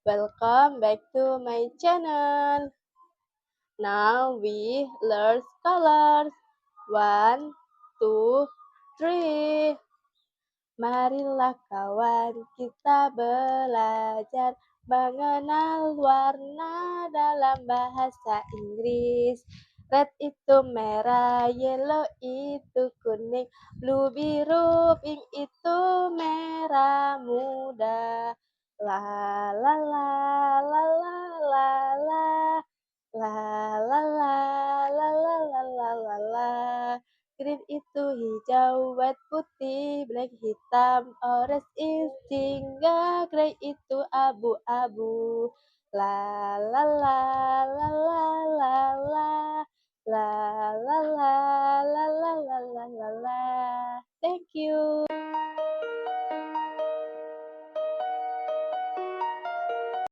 Welcome back to my channel. Now we learn colors. One, two, three. Marilah kawan kita belajar mengenal warna dalam bahasa Inggris. Red itu merah, yellow itu kuning, blue biru, pink itu merah muda. La la la la la la la la la la la la la la la la. Green itu hijau, white putih, black hitam, orange is jingga, grey itu abu-abu. La la la la la la la la la la la la la la la la. Thank you.